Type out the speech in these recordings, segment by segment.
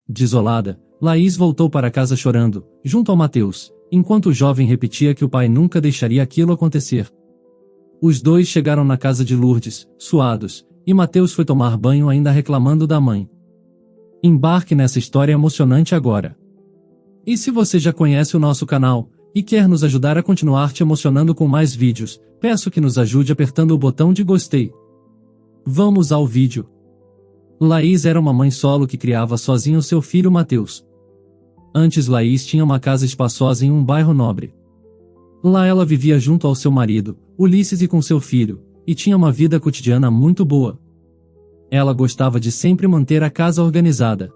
Desolada, Laís voltou para casa chorando, junto ao Mateus, enquanto o jovem repetia que o pai nunca deixaria aquilo acontecer. Os dois chegaram na casa de Lourdes, suados, e Mateus foi tomar banho ainda reclamando da mãe. Embarque nessa história emocionante agora. E se você já conhece o nosso canal, e quer nos ajudar a continuar te emocionando com mais vídeos, peço que nos ajude apertando o botão de gostei. Vamos ao vídeo. Laís era uma mãe solo que criava sozinha o seu filho Mateus. Antes Laís tinha uma casa espaçosa em um bairro nobre. Lá ela vivia junto ao seu marido, Ulisses, e com seu filho, e tinha uma vida cotidiana muito boa. Ela gostava de sempre manter a casa organizada.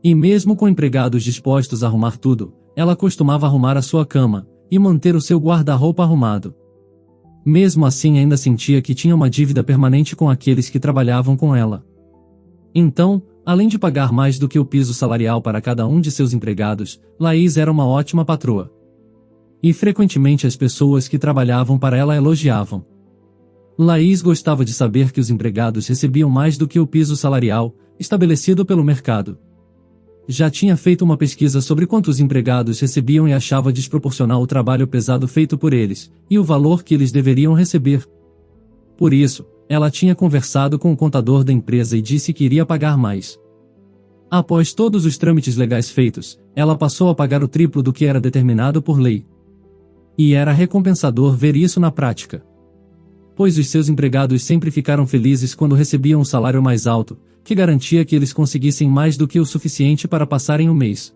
E mesmo com empregados dispostos a arrumar tudo, ela costumava arrumar a sua cama, e manter o seu guarda-roupa arrumado. Mesmo assim ainda sentia que tinha uma dívida permanente com aqueles que trabalhavam com ela. Então, além de pagar mais do que o piso salarial para cada um de seus empregados, Laís era uma ótima patroa. E frequentemente as pessoas que trabalhavam para ela elogiavam. Laís gostava de saber que os empregados recebiam mais do que o piso salarial, estabelecido pelo mercado. Já tinha feito uma pesquisa sobre quantos empregados recebiam e achava desproporcional o trabalho pesado feito por eles, e o valor que eles deveriam receber. Por isso, ela tinha conversado com o contador da empresa e disse que iria pagar mais. Após todos os trâmites legais feitos, ela passou a pagar o triplo do que era determinado por lei. E era recompensador ver isso na prática. Pois os seus empregados sempre ficaram felizes quando recebiam um salário mais alto, que garantia que eles conseguissem mais do que o suficiente para passarem o mês.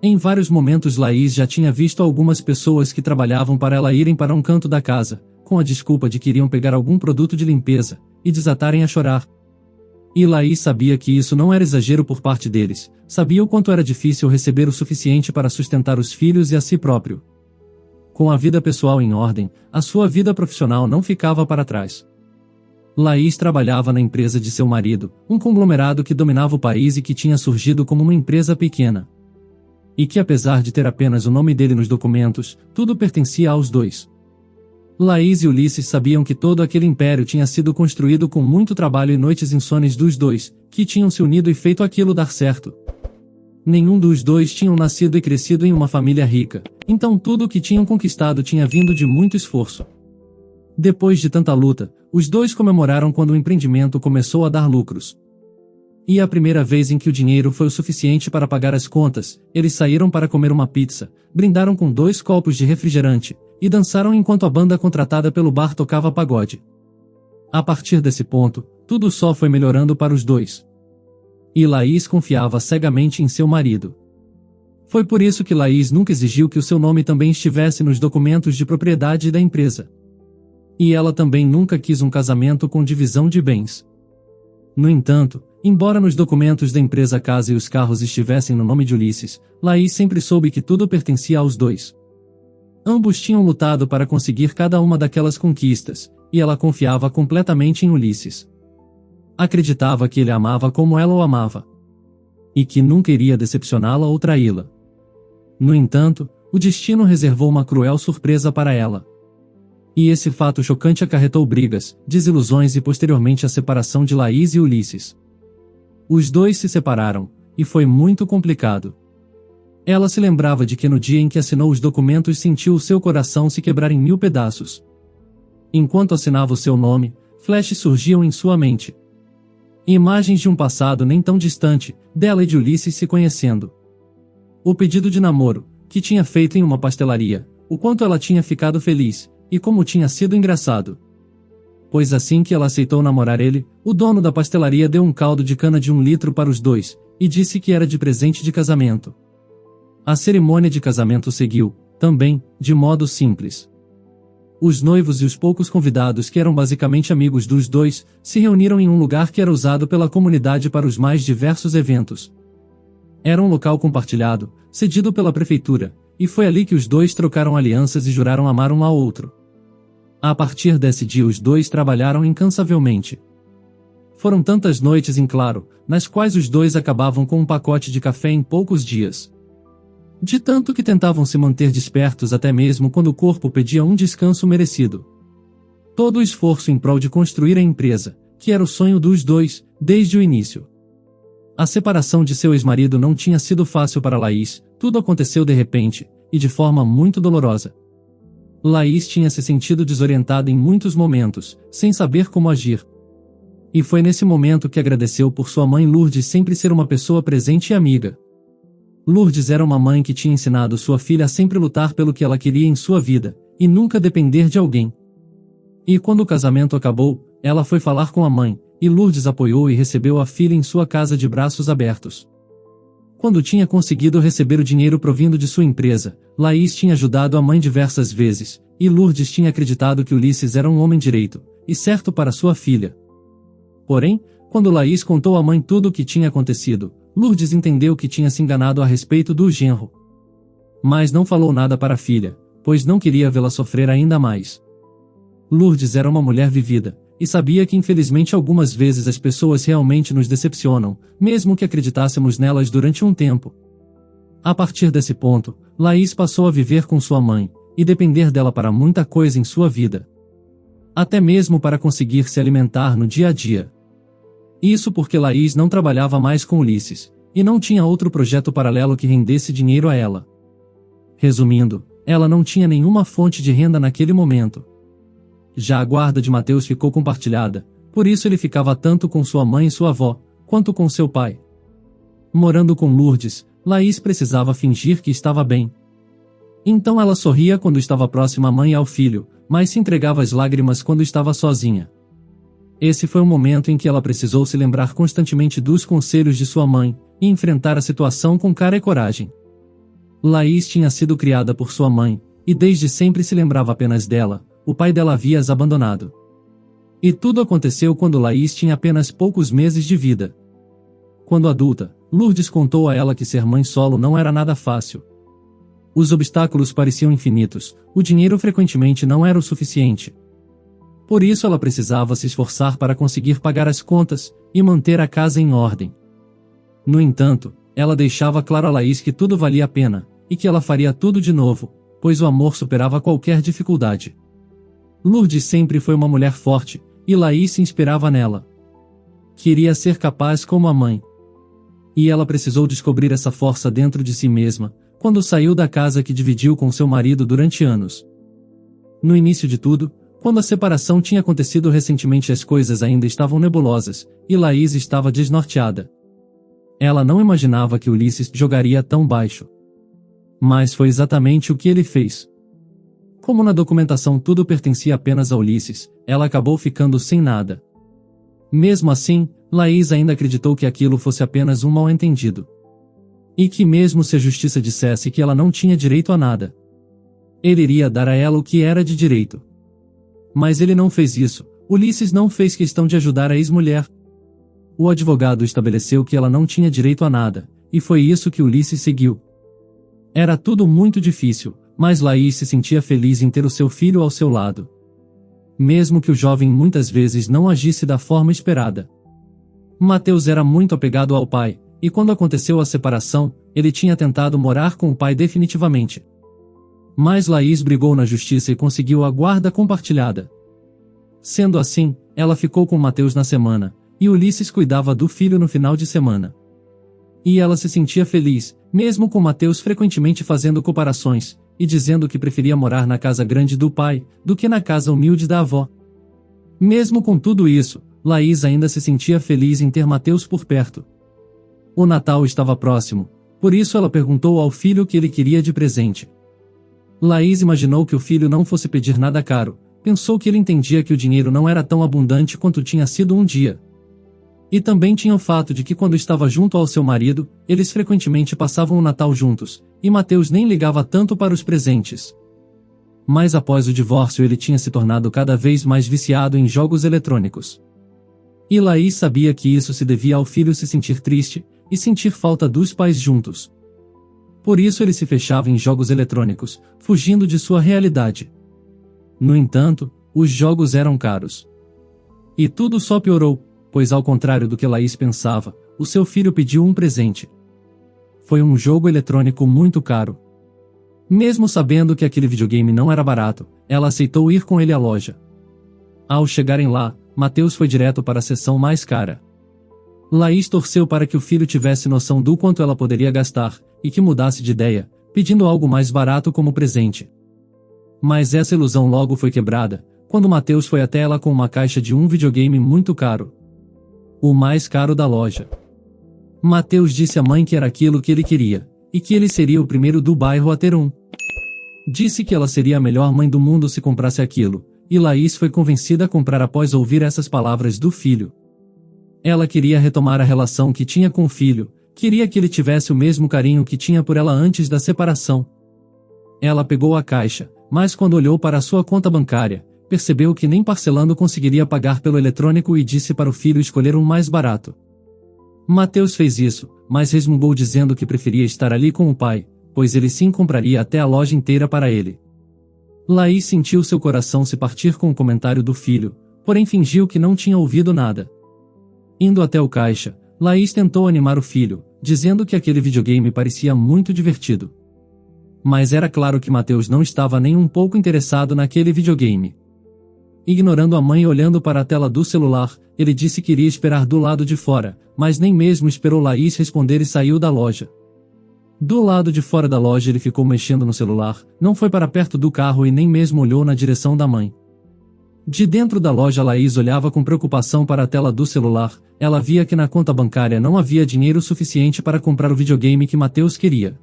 Em vários momentos Laís já tinha visto algumas pessoas que trabalhavam para ela irem para um canto da casa, com a desculpa de que iriam pegar algum produto de limpeza, e desatarem a chorar. E Laís sabia que isso não era exagero por parte deles, sabia o quanto era difícil receber o suficiente para sustentar os filhos e a si próprio. Com a vida pessoal em ordem, a sua vida profissional não ficava para trás. Laís trabalhava na empresa de seu marido, um conglomerado que dominava o país e que tinha surgido como uma empresa pequena. E que apesar de ter apenas o nome dele nos documentos, tudo pertencia aos dois. Laís e Ulisses sabiam que todo aquele império tinha sido construído com muito trabalho e noites insones dos dois, que tinham se unido e feito aquilo dar certo. Nenhum dos dois tinham nascido e crescido em uma família rica, então tudo o que tinham conquistado tinha vindo de muito esforço. Depois de tanta luta, os dois comemoraram quando o empreendimento começou a dar lucros. E a primeira vez em que o dinheiro foi o suficiente para pagar as contas, eles saíram para comer uma pizza, brindaram com 2 copos de refrigerante, e dançaram enquanto a banda contratada pelo bar tocava pagode. A partir desse ponto, tudo só foi melhorando para os dois. E Laís confiava cegamente em seu marido. Foi por isso que Laís nunca exigiu que o seu nome também estivesse nos documentos de propriedade da empresa. E ela também nunca quis um casamento com divisão de bens. No entanto, embora nos documentos da empresa a casa e os carros estivessem no nome de Ulisses, Laís sempre soube que tudo pertencia aos dois. Ambos tinham lutado para conseguir cada uma daquelas conquistas, e ela confiava completamente em Ulisses. Acreditava que ele a amava como ela o amava. E que nunca iria decepcioná-la ou traí-la. No entanto, o destino reservou uma cruel surpresa para ela. E esse fato chocante acarretou brigas, desilusões e posteriormente a separação de Laís e Ulisses. Os dois se separaram, e foi muito complicado. Ela se lembrava de que no dia em que assinou os documentos sentiu o seu coração se quebrar em 1000 pedaços. Enquanto assinava o seu nome, flashes surgiam em sua mente. Imagens de um passado nem tão distante, dela e de Ulisses se conhecendo. O pedido de namoro, que tinha feito em uma pastelaria, o quanto ela tinha ficado feliz, e como tinha sido engraçado. Pois assim que ela aceitou namorar ele, o dono da pastelaria deu um caldo de cana de 1 litro para os dois, e disse que era de presente de casamento. A cerimônia de casamento seguiu, também, de modo simples. Os noivos e os poucos convidados que eram basicamente amigos dos dois, se reuniram em um lugar que era usado pela comunidade para os mais diversos eventos. Era um local compartilhado, cedido pela prefeitura, e foi ali que os dois trocaram alianças e juraram amar um ao outro. A partir desse dia os dois trabalharam incansavelmente. Foram tantas noites em claro, nas quais os dois acabavam com um pacote de café em poucos dias. De tanto que tentavam se manter despertos até mesmo quando o corpo pedia um descanso merecido. Todo o esforço em prol de construir a empresa, que era o sonho dos dois, desde o início. A separação de seu ex-marido não tinha sido fácil para Laís, tudo aconteceu de repente, e de forma muito dolorosa. Laís tinha se sentido desorientada em muitos momentos, sem saber como agir. E foi nesse momento que agradeceu por sua mãe Lourdes sempre ser uma pessoa presente e amiga. Lourdes era uma mãe que tinha ensinado sua filha a sempre lutar pelo que ela queria em sua vida, e nunca depender de alguém. E quando o casamento acabou, ela foi falar com a mãe, e Lourdes apoiou e recebeu a filha em sua casa de braços abertos. Quando tinha conseguido receber o dinheiro provindo de sua empresa, Laís tinha ajudado a mãe diversas vezes, e Lourdes tinha acreditado que Ulisses era um homem direito, e certo para sua filha. Porém, quando Laís contou à mãe tudo o que tinha acontecido, Lourdes entendeu que tinha se enganado a respeito do genro. Mas não falou nada para a filha, pois não queria vê-la sofrer ainda mais. Lourdes era uma mulher vivida, e sabia que infelizmente algumas vezes as pessoas realmente nos decepcionam, mesmo que acreditássemos nelas durante um tempo. A partir desse ponto, Laís passou a viver com sua mãe, e depender dela para muita coisa em sua vida. Até mesmo para conseguir se alimentar no dia a dia. Isso porque Laís não trabalhava mais com Ulisses, e não tinha outro projeto paralelo que rendesse dinheiro a ela. Resumindo, ela não tinha nenhuma fonte de renda naquele momento. Já a guarda de Mateus ficou compartilhada, por isso ele ficava tanto com sua mãe e sua avó, quanto com seu pai. Morando com Lourdes, Laís precisava fingir que estava bem. Então ela sorria quando estava próxima à mãe e ao filho, mas se entregava às lágrimas quando estava sozinha. Esse foi o momento em que ela precisou se lembrar constantemente dos conselhos de sua mãe, e enfrentar a situação com cara e coragem. Laís tinha sido criada por sua mãe, e desde sempre se lembrava apenas dela. O pai dela havia as abandonado. E tudo aconteceu quando Laís tinha apenas poucos meses de vida. Quando adulta, Lourdes contou a ela que ser mãe solo não era nada fácil. Os obstáculos pareciam infinitos, o dinheiro frequentemente não era o suficiente. Por isso ela precisava se esforçar para conseguir pagar as contas, e manter a casa em ordem. No entanto, ela deixava claro a Laís que tudo valia a pena, e que ela faria tudo de novo, pois o amor superava qualquer dificuldade. Lourdes sempre foi uma mulher forte, e Laís se inspirava nela. Queria ser capaz como a mãe. E ela precisou descobrir essa força dentro de si mesma, quando saiu da casa que dividiu com seu marido durante anos. No início de tudo, quando a separação tinha acontecido recentemente, as coisas ainda estavam nebulosas, e Laís estava desnorteada. Ela não imaginava que Ulisses jogaria tão baixo. Mas foi exatamente o que ele fez. Como na documentação tudo pertencia apenas a Ulisses, ela acabou ficando sem nada. Mesmo assim, Laís ainda acreditou que aquilo fosse apenas um mal-entendido. E que mesmo se a justiça dissesse que ela não tinha direito a nada, ele iria dar a ela o que era de direito. Mas ele não fez isso. Ulisses não fez questão de ajudar a ex-mulher. O advogado estabeleceu que ela não tinha direito a nada, e foi isso que Ulisses seguiu. Era tudo muito difícil, mas Laís se sentia feliz em ter o seu filho ao seu lado. Mesmo que o jovem muitas vezes não agisse da forma esperada. Mateus era muito apegado ao pai, e quando aconteceu a separação, ele tinha tentado morar com o pai definitivamente. Mas Laís brigou na justiça e conseguiu a guarda compartilhada. Sendo assim, ela ficou com Mateus na semana, e Ulisses cuidava do filho no final de semana. E ela se sentia feliz, mesmo com Mateus frequentemente fazendo comparações, e dizendo que preferia morar na casa grande do pai, do que na casa humilde da avó. Mesmo com tudo isso, Laís ainda se sentia feliz em ter Mateus por perto. O Natal estava próximo, por isso ela perguntou ao filho o que ele queria de presente. Laís imaginou que o filho não fosse pedir nada caro, pensou que ele entendia que o dinheiro não era tão abundante quanto tinha sido um dia. E também tinha o fato de que quando estava junto ao seu marido, eles frequentemente passavam o Natal juntos, e Mateus nem ligava tanto para os presentes. Mas após o divórcio ele tinha se tornado cada vez mais viciado em jogos eletrônicos. E Laís sabia que isso se devia ao filho se sentir triste, e sentir falta dos pais juntos. Por isso ele se fechava em jogos eletrônicos, fugindo de sua realidade. No entanto, os jogos eram caros. E tudo só piorou, pois ao contrário do que Laís pensava, o seu filho pediu um presente. Foi um jogo eletrônico muito caro. Mesmo sabendo que aquele videogame não era barato, ela aceitou ir com ele à loja. Ao chegarem lá, Mateus foi direto para a seção mais cara. Laís torceu para que o filho tivesse noção do quanto ela poderia gastar, e que mudasse de ideia, pedindo algo mais barato como presente. Mas essa ilusão logo foi quebrada, quando Mateus foi até ela com uma caixa de um videogame muito caro. O mais caro da loja. Mateus disse à mãe que era aquilo que ele queria, e que ele seria o primeiro do bairro a ter um. Disse que ela seria a melhor mãe do mundo se comprasse aquilo, e Laís foi convencida a comprar após ouvir essas palavras do filho. Ela queria retomar a relação que tinha com o filho, queria que ele tivesse o mesmo carinho que tinha por ela antes da separação. Ela pegou a caixa, mas quando olhou para a sua conta bancária, percebeu que nem parcelando conseguiria pagar pelo eletrônico e disse para o filho escolher um mais barato. Mateus fez isso, mas resmungou dizendo que preferia estar ali com o pai, pois ele sim compraria até a loja inteira para ele. Laís sentiu seu coração se partir com o comentário do filho, porém fingiu que não tinha ouvido nada. Indo até o caixa, Laís tentou animar o filho, dizendo que aquele videogame parecia muito divertido. Mas era claro que Mateus não estava nem um pouco interessado naquele videogame. Ignorando a mãe e olhando para a tela do celular, ele disse que iria esperar do lado de fora, mas nem mesmo esperou Laís responder e saiu da loja. Do lado de fora da loja ele ficou mexendo no celular, não foi para perto do carro e nem mesmo olhou na direção da mãe. De dentro da loja Laís olhava com preocupação para a tela do celular, ela via que na conta bancária não havia dinheiro suficiente para comprar o videogame que Mateus queria.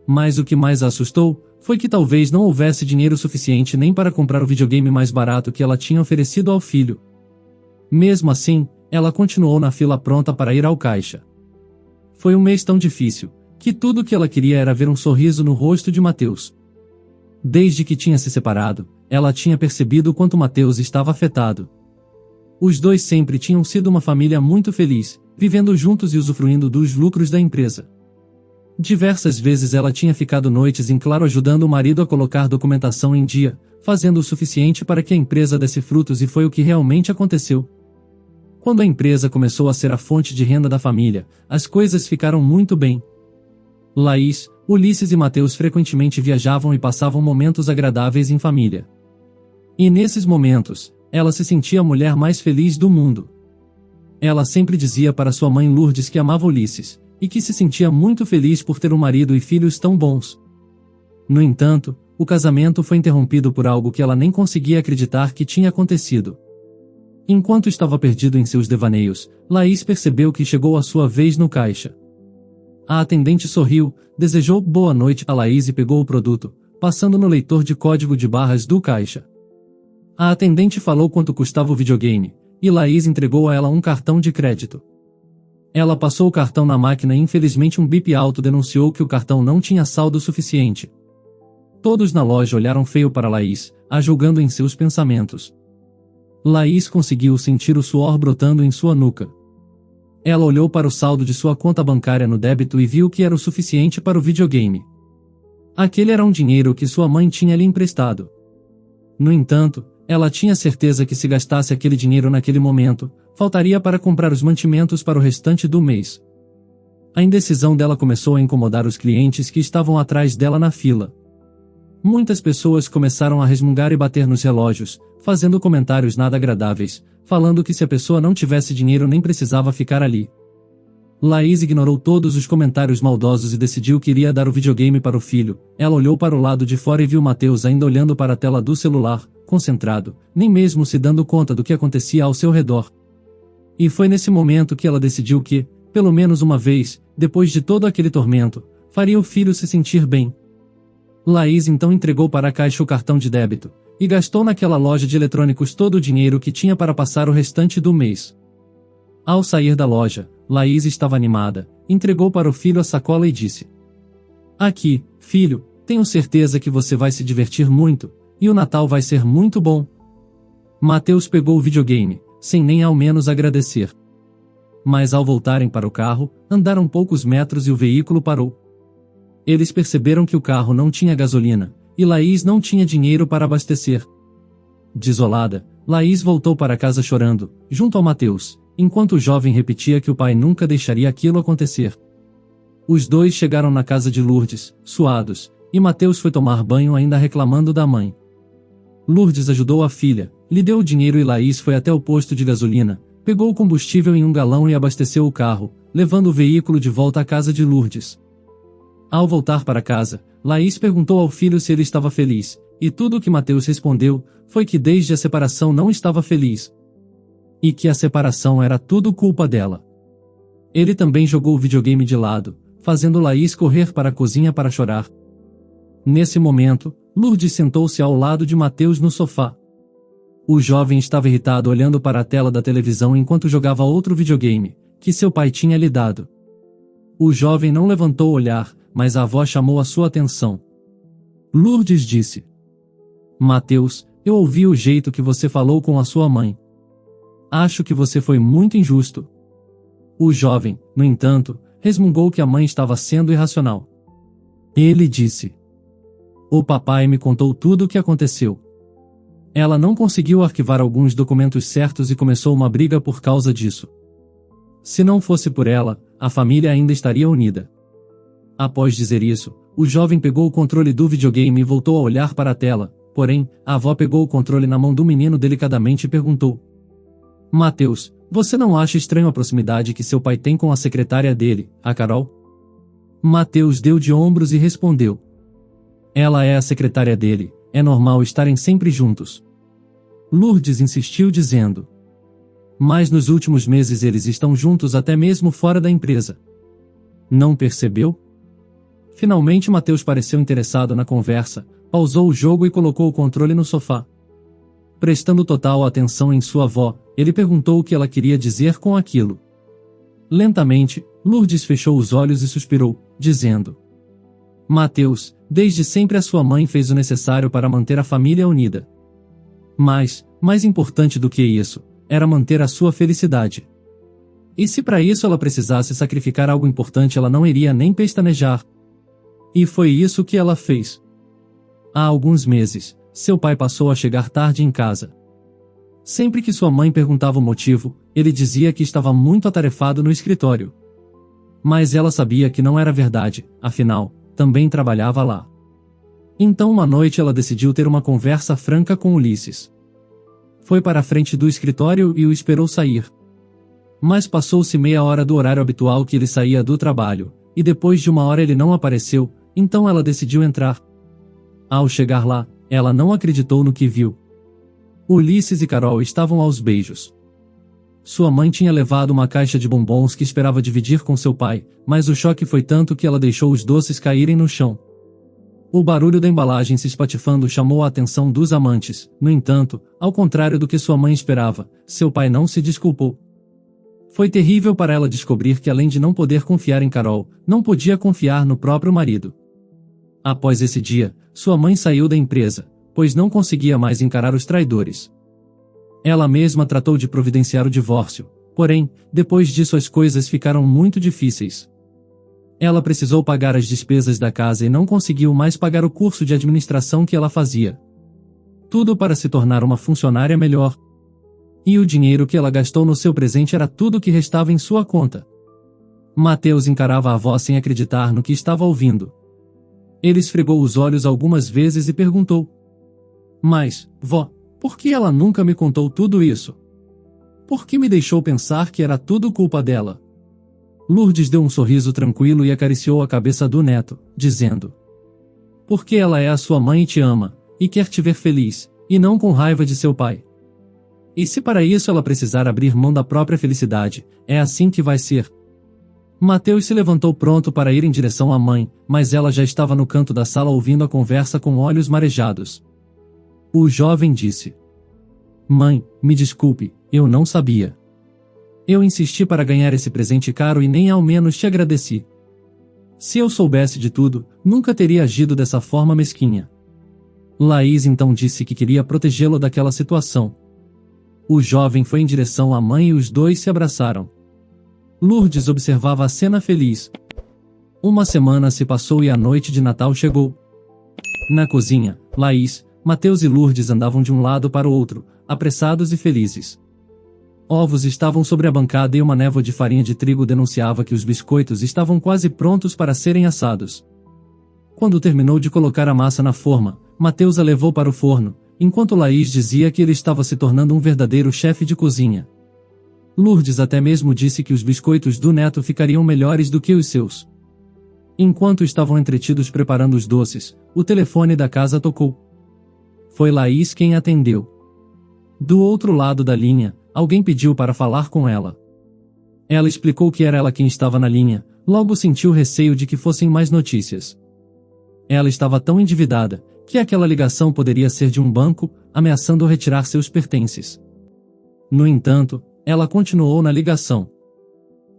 Mas o que mais a assustou, foi que talvez não houvesse dinheiro suficiente nem para comprar o videogame mais barato que ela tinha oferecido ao filho. Mesmo assim, ela continuou na fila pronta para ir ao caixa. Foi um mês tão difícil, que tudo o que ela queria era ver um sorriso no rosto de Mateus. Desde que tinha se separado, ela tinha percebido o quanto Mateus estava afetado. Os dois sempre tinham sido uma família muito feliz, vivendo juntos e usufruindo dos lucros da empresa. Diversas vezes ela tinha ficado noites em claro ajudando o marido a colocar documentação em dia, fazendo o suficiente para que a empresa desse frutos e foi o que realmente aconteceu. Quando a empresa começou a ser a fonte de renda da família, as coisas ficaram muito bem. Laís, Ulisses e Mateus frequentemente viajavam e passavam momentos agradáveis em família. E nesses momentos, ela se sentia a mulher mais feliz do mundo. Ela sempre dizia para sua mãe Lourdes que amava Ulisses, e que se sentia muito feliz por ter um marido e filhos tão bons. No entanto, o casamento foi interrompido por algo que ela nem conseguia acreditar que tinha acontecido. Enquanto estava perdido em seus devaneios, Laís percebeu que chegou a sua vez no caixa. A atendente sorriu, desejou boa noite a Laís e pegou o produto, passando no leitor de código de barras do caixa. A atendente falou quanto custava o videogame, e Laís entregou a ela um cartão de crédito. Ela passou o cartão na máquina e infelizmente um bip alto denunciou que o cartão não tinha saldo suficiente. Todos na loja olharam feio para Laís, a julgando em seus pensamentos. Laís conseguiu sentir o suor brotando em sua nuca. Ela olhou para o saldo de sua conta bancária no débito e viu que era o suficiente para o videogame. Aquele era um dinheiro que sua mãe tinha lhe emprestado. No entanto, ela tinha certeza que se gastasse aquele dinheiro naquele momento, faltaria para comprar os mantimentos para o restante do mês. A indecisão dela começou a incomodar os clientes que estavam atrás dela na fila. Muitas pessoas começaram a resmungar e bater nos relógios, fazendo comentários nada agradáveis, falando que se a pessoa não tivesse dinheiro nem precisava ficar ali. Laís ignorou todos os comentários maldosos e decidiu que iria dar o videogame para o filho. Ela olhou para o lado de fora e viu Mateus ainda olhando para a tela do celular, concentrado, nem mesmo se dando conta do que acontecia ao seu redor. E foi nesse momento que ela decidiu que, pelo menos uma vez, depois de todo aquele tormento, faria o filho se sentir bem. Laís então entregou para a caixa o cartão de débito, e gastou naquela loja de eletrônicos todo o dinheiro que tinha para passar o restante do mês. Ao sair da loja, Laís estava animada, entregou para o filho a sacola e disse: "Aqui, filho, tenho certeza que você vai se divertir muito, e o Natal vai ser muito bom." Mateus pegou o videogame, sem nem ao menos agradecer. Mas ao voltarem para o carro, andaram poucos metros e o veículo parou. Eles perceberam que o carro não tinha gasolina, e Laís não tinha dinheiro para abastecer. Desolada, Laís voltou para casa chorando, junto ao Mateus, enquanto o jovem repetia que o pai nunca deixaria aquilo acontecer. Os dois chegaram na casa de Lourdes, suados, e Mateus foi tomar banho ainda reclamando da mãe. Lourdes ajudou a filha, lhe deu o dinheiro e Laís foi até o posto de gasolina, pegou o combustível em um galão e abasteceu o carro, levando o veículo de volta à casa de Lourdes. Ao voltar para casa, Laís perguntou ao filho se ele estava feliz, e tudo o que Mateus respondeu foi que desde a separação não estava feliz. E que a separação era tudo culpa dela. Ele também jogou o videogame de lado, fazendo Laís correr para a cozinha para chorar. Nesse momento, Lourdes sentou-se ao lado de Mateus no sofá. O jovem estava irritado olhando para a tela da televisão enquanto jogava outro videogame, que seu pai tinha lhe dado. O jovem não levantou o olhar, mas a avó chamou a sua atenção. Lourdes disse: Mateus, eu ouvi o jeito que você falou com a sua mãe. Acho que você foi muito injusto. O jovem, no entanto, resmungou que a mãe estava sendo irracional. Ele disse: O papai me contou tudo o que aconteceu. Ela não conseguiu arquivar alguns documentos certos e começou uma briga por causa disso. Se não fosse por ela, a família ainda estaria unida. Após dizer isso, o jovem pegou o controle do videogame e voltou a olhar para a tela, porém, a avó pegou o controle na mão do menino delicadamente e perguntou: Mateus, você não acha estranho a proximidade que seu pai tem com a secretária dele, a Carol? Mateus deu de ombros e respondeu: Ela é a secretária dele, é normal estarem sempre juntos. Lourdes insistiu dizendo: Mas nos últimos meses eles estão juntos até mesmo fora da empresa. Não percebeu? Finalmente Mateus pareceu interessado na conversa, pausou o jogo e colocou o controle no sofá. Prestando total atenção em sua avó, ele perguntou o que ela queria dizer com aquilo. Lentamente, Lourdes fechou os olhos e suspirou, dizendo: Mateus, desde sempre a sua mãe fez o necessário para manter a família unida. Mas, mais importante do que isso, era manter a sua felicidade. E se para isso ela precisasse sacrificar algo importante, ela não iria nem pestanejar. E foi isso que ela fez. Há alguns meses, seu pai passou a chegar tarde em casa. Sempre que sua mãe perguntava o motivo, ele dizia que estava muito atarefado no escritório. Mas ela sabia que não era verdade, afinal, também trabalhava lá. Então uma noite ela decidiu ter uma conversa franca com Ulisses. Foi para a frente do escritório e o esperou sair. Mas passou-se meia hora do horário habitual que ele saía do trabalho, e depois de uma hora ele não apareceu, então ela decidiu entrar. Ao chegar lá, ela não acreditou no que viu. Ulisses e Carol estavam aos beijos. Sua mãe tinha levado uma caixa de bombons que esperava dividir com seu pai, mas o choque foi tanto que ela deixou os doces caírem no chão. O barulho da embalagem se espatifando chamou a atenção dos amantes. No entanto, ao contrário do que sua mãe esperava, seu pai não se desculpou. Foi terrível para ela descobrir que, além de não poder confiar em Carol, não podia confiar no próprio marido. Após esse dia, sua mãe saiu da empresa, pois não conseguia mais encarar os traidores. Ela mesma tratou de providenciar o divórcio, porém, depois disso as coisas ficaram muito difíceis. Ela precisou pagar as despesas da casa e não conseguiu mais pagar o curso de administração que ela fazia. Tudo para se tornar uma funcionária melhor. E o dinheiro que ela gastou no seu presente era tudo que restava em sua conta. Mateus encarava a avó sem acreditar no que estava ouvindo. Ele esfregou os olhos algumas vezes e perguntou: Mas, vó, por que ela nunca me contou tudo isso? Por que me deixou pensar que era tudo culpa dela? Lourdes deu um sorriso tranquilo e acariciou a cabeça do neto, dizendo: Porque ela é a sua mãe e te ama, e quer te ver feliz, e não com raiva de seu pai. E se para isso ela precisar abrir mão da própria felicidade, é assim que vai ser. Mateus se levantou pronto para ir em direção à mãe, mas ela já estava no canto da sala ouvindo a conversa com olhos marejados. O jovem disse: Mãe, me desculpe, eu não sabia. Eu insisti para ganhar esse presente caro e nem ao menos te agradeci. Se eu soubesse de tudo, nunca teria agido dessa forma mesquinha. Laís então disse que queria protegê-lo daquela situação. O jovem foi em direção à mãe e os dois se abraçaram. Lourdes observava a cena feliz. Uma semana se passou e a noite de Natal chegou. Na cozinha, Laís, Mateus e Lourdes andavam de um lado para o outro, apressados e felizes. Ovos estavam sobre a bancada e uma névoa de farinha de trigo denunciava que os biscoitos estavam quase prontos para serem assados. Quando terminou de colocar a massa na forma, Mateus a levou para o forno, enquanto Laís dizia que ele estava se tornando um verdadeiro chefe de cozinha. Lourdes até mesmo disse que os biscoitos do neto ficariam melhores do que os seus. Enquanto estavam entretidos preparando os doces, o telefone da casa tocou. Foi Laís quem atendeu. Do outro lado da linha, alguém pediu para falar com ela. Ela explicou que era ela quem estava na linha, logo sentiu receio de que fossem mais notícias. Ela estava tão endividada, que aquela ligação poderia ser de um banco, ameaçando retirar seus pertences. No entanto, ela continuou na ligação.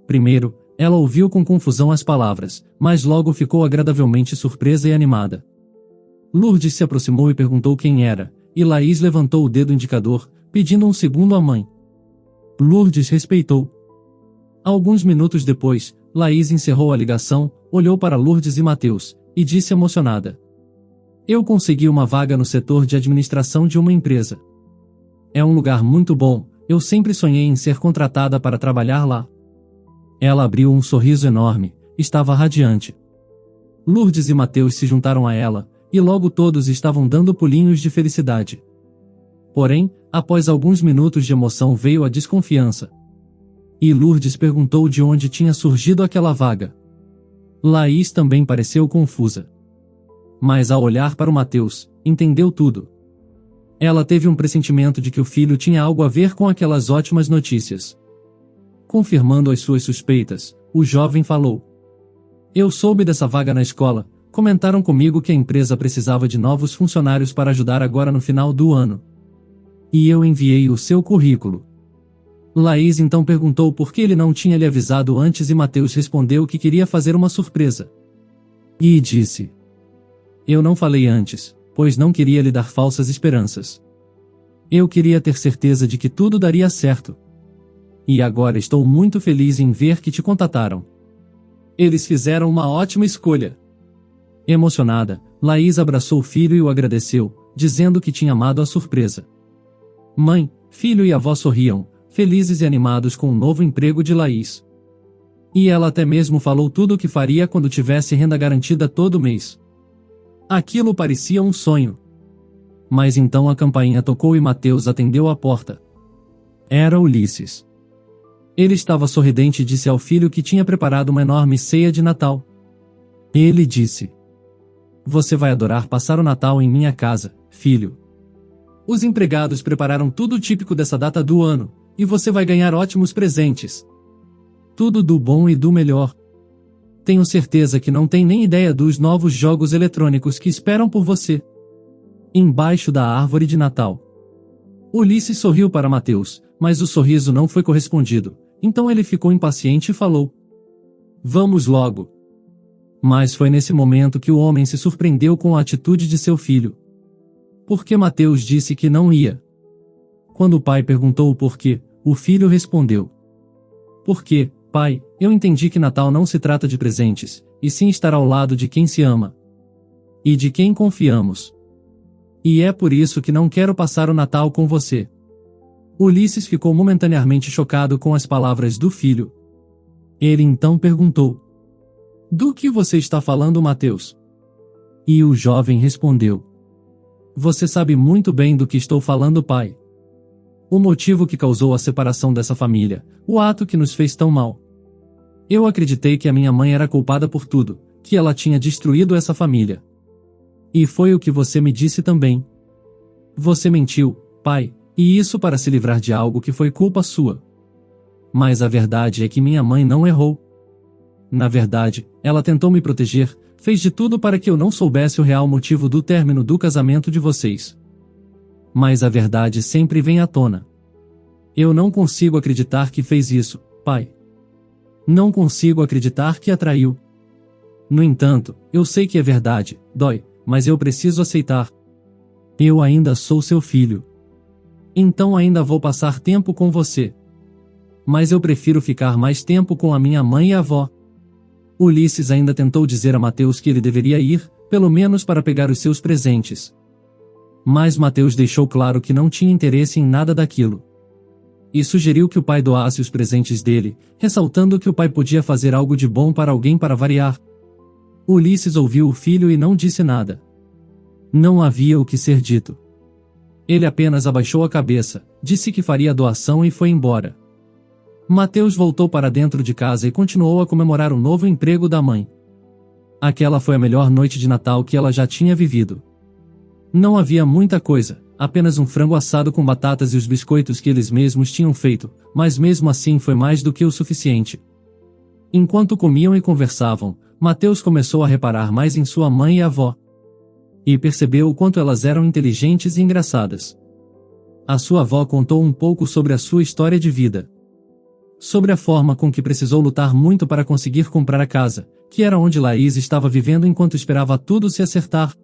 Primeiro, ela ouviu com confusão as palavras, mas logo ficou agradavelmente surpresa e animada. Lourdes se aproximou e perguntou quem era, e Laís levantou o dedo indicador, pedindo um segundo à mãe. Lourdes respeitou. Alguns minutos depois, Laís encerrou a ligação, olhou para Lourdes e Mateus, e disse emocionada: "Eu consegui uma vaga no setor de administração de uma empresa. É um lugar muito bom, eu sempre sonhei em ser contratada para trabalhar lá." Ela abriu um sorriso enorme, estava radiante. Lourdes e Mateus se juntaram a ela, e logo todos estavam dando pulinhos de felicidade. Porém, após alguns minutos de emoção veio a desconfiança. E Lourdes perguntou de onde tinha surgido aquela vaga. Laís também pareceu confusa. Mas ao olhar para o Mateus, entendeu tudo. Ela teve um pressentimento de que o filho tinha algo a ver com aquelas ótimas notícias. Confirmando as suas suspeitas, o jovem falou: "Eu soube dessa vaga na escola, comentaram comigo que a empresa precisava de novos funcionários para ajudar agora no final do ano. E eu enviei o seu currículo." Laís então perguntou por que ele não tinha lhe avisado antes e Mateus respondeu que queria fazer uma surpresa. E disse: "Eu não falei antes, pois não queria lhe dar falsas esperanças. Eu queria ter certeza de que tudo daria certo. E agora estou muito feliz em ver que te contataram. Eles fizeram uma ótima escolha." Emocionada, Laís abraçou o filho e o agradeceu, dizendo que tinha amado a surpresa. Mãe, filho e avó sorriam, felizes e animados com o novo emprego de Laís. E ela até mesmo falou tudo o que faria quando tivesse renda garantida todo mês. Aquilo parecia um sonho. Mas então a campainha tocou e Mateus atendeu a porta. Era Ulisses. Ele estava sorridente e disse ao filho que tinha preparado uma enorme ceia de Natal. Ele disse: "Você vai adorar passar o Natal em minha casa, filho. Os empregados prepararam tudo típico dessa data do ano, e você vai ganhar ótimos presentes. Tudo do bom e do melhor. Tenho certeza que não tem nem ideia dos novos jogos eletrônicos que esperam por você. Embaixo da árvore de Natal." Ulisses sorriu para Mateus, mas o sorriso não foi correspondido, então ele ficou impaciente e falou: "Vamos logo." Mas foi nesse momento que o homem se surpreendeu com a atitude de seu filho. Porque Mateus disse que não ia. Quando o pai perguntou o porquê, o filho respondeu: "Porque, pai, eu entendi que Natal não se trata de presentes, e sim estar ao lado de quem se ama. E de quem confiamos. E é por isso que não quero passar o Natal com você." Ulisses ficou momentaneamente chocado com as palavras do filho. Ele então perguntou: "Do que você está falando, Mateus?" E o jovem respondeu: "Você sabe muito bem do que estou falando, pai. O motivo que causou a separação dessa família, o ato que nos fez tão mal. Eu acreditei que a minha mãe era culpada por tudo, que ela tinha destruído essa família. E foi o que você me disse também. Você mentiu, pai, e isso para se livrar de algo que foi culpa sua. Mas a verdade é que minha mãe não errou. Na verdade, ela tentou me proteger, fez de tudo para que eu não soubesse o real motivo do término do casamento de vocês. Mas a verdade sempre vem à tona. Eu não consigo acreditar que fez isso, pai. Não consigo acreditar que a traiu. No entanto, eu sei que é verdade, dói, mas eu preciso aceitar. Eu ainda sou seu filho. Então ainda vou passar tempo com você. Mas eu prefiro ficar mais tempo com a minha mãe e avó." Ulisses ainda tentou dizer a Mateus que ele deveria ir, pelo menos para pegar os seus presentes. Mas Mateus deixou claro que não tinha interesse em nada daquilo. E sugeriu que o pai doasse os presentes dele, ressaltando que o pai podia fazer algo de bom para alguém para variar. Ulisses ouviu o filho e não disse nada. Não havia o que ser dito. Ele apenas abaixou a cabeça, disse que faria a doação e foi embora. Mateus voltou para dentro de casa e continuou a comemorar o novo emprego da mãe. Aquela foi a melhor noite de Natal que ela já tinha vivido. Não havia muita coisa, apenas um frango assado com batatas e os biscoitos que eles mesmos tinham feito, mas mesmo assim foi mais do que o suficiente. Enquanto comiam e conversavam, Mateus começou a reparar mais em sua mãe e avó. E percebeu o quanto elas eram inteligentes e engraçadas. A sua avó contou um pouco sobre a sua história de vida. Sobre a forma com que precisou lutar muito para conseguir comprar a casa, que era onde Laís estava vivendo enquanto esperava tudo se acertar.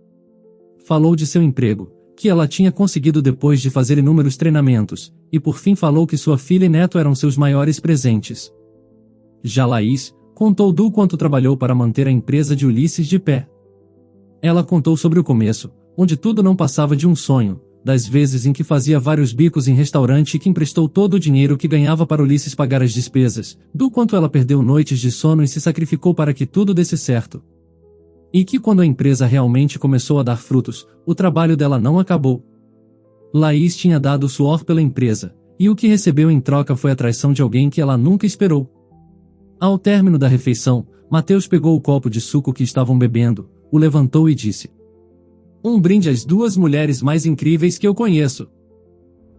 Falou de seu emprego, que ela tinha conseguido depois de fazer inúmeros treinamentos, e por fim falou que sua filha e neto eram seus maiores presentes. Já Laís contou do quanto trabalhou para manter a empresa de Ulisses de pé. Ela contou sobre o começo, onde tudo não passava de um sonho, das vezes em que fazia vários bicos em restaurante e que emprestou todo o dinheiro que ganhava para Ulisses pagar as despesas, do quanto ela perdeu noites de sono e se sacrificou para que tudo desse certo. E que quando a empresa realmente começou a dar frutos, o trabalho dela não acabou. Laís tinha dado suor pela empresa, e o que recebeu em troca foi a traição de alguém que ela nunca esperou. Ao término da refeição, Mateus pegou o copo de suco que estavam bebendo, o levantou e disse: "Um brinde às duas mulheres mais incríveis que eu conheço.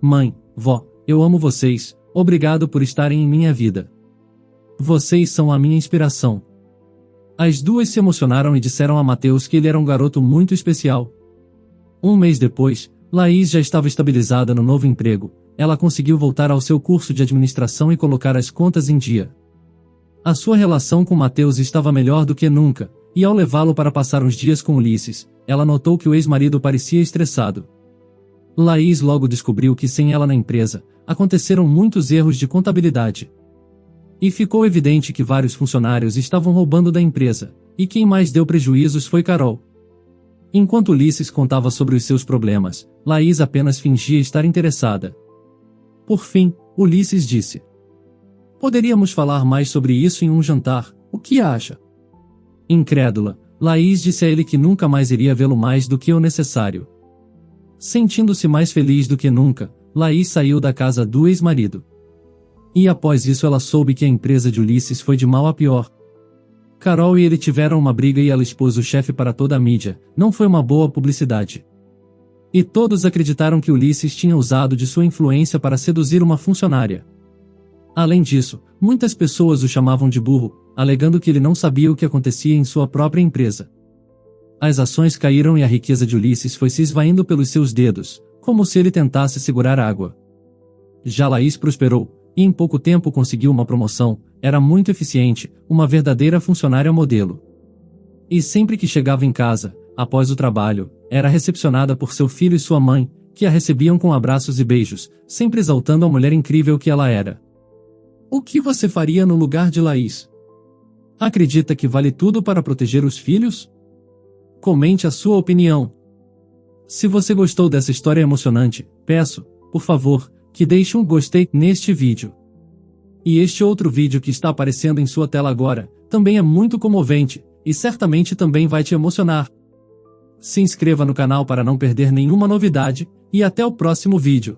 Mãe, vó, eu amo vocês, obrigado por estarem em minha vida. Vocês são a minha inspiração." As duas se emocionaram e disseram a Mateus que ele era um garoto muito especial. Um mês depois, Laís já estava estabilizada no novo emprego, ela conseguiu voltar ao seu curso de administração e colocar as contas em dia. A sua relação com Mateus estava melhor do que nunca, e ao levá-lo para passar uns dias com Ulisses, ela notou que o ex-marido parecia estressado. Laís logo descobriu que sem ela na empresa, aconteceram muitos erros de contabilidade. E ficou evidente que vários funcionários estavam roubando da empresa, e quem mais deu prejuízos foi Carol. Enquanto Ulisses contava sobre os seus problemas, Laís apenas fingia estar interessada. Por fim, Ulisses disse: "Poderíamos falar mais sobre isso em um jantar, o que acha?" Incrédula, Laís disse a ele que nunca mais iria vê-lo mais do que o necessário. Sentindo-se mais feliz do que nunca, Laís saiu da casa do ex-marido. E após isso ela soube que a empresa de Ulisses foi de mal a pior. Carol e ele tiveram uma briga e ela expôs o chefe para toda a mídia, não foi uma boa publicidade. E todos acreditaram que Ulisses tinha usado de sua influência para seduzir uma funcionária. Além disso, muitas pessoas o chamavam de burro, alegando que ele não sabia o que acontecia em sua própria empresa. As ações caíram e a riqueza de Ulisses foi se esvaindo pelos seus dedos, como se ele tentasse segurar água. Já Laís prosperou, e em pouco tempo conseguiu uma promoção, era muito eficiente, uma verdadeira funcionária modelo. E sempre que chegava em casa, após o trabalho, era recepcionada por seu filho e sua mãe, que a recebiam com abraços e beijos, sempre exaltando a mulher incrível que ela era. O que você faria no lugar de Laís? Acredita que vale tudo para proteger os filhos? Comente a sua opinião. Se você gostou dessa história emocionante, peço, por favor, que deixe um gostei neste vídeo. E este outro vídeo que está aparecendo em sua tela agora, também é muito comovente, e certamente também vai te emocionar. Se inscreva no canal para não perder nenhuma novidade, e até o próximo vídeo.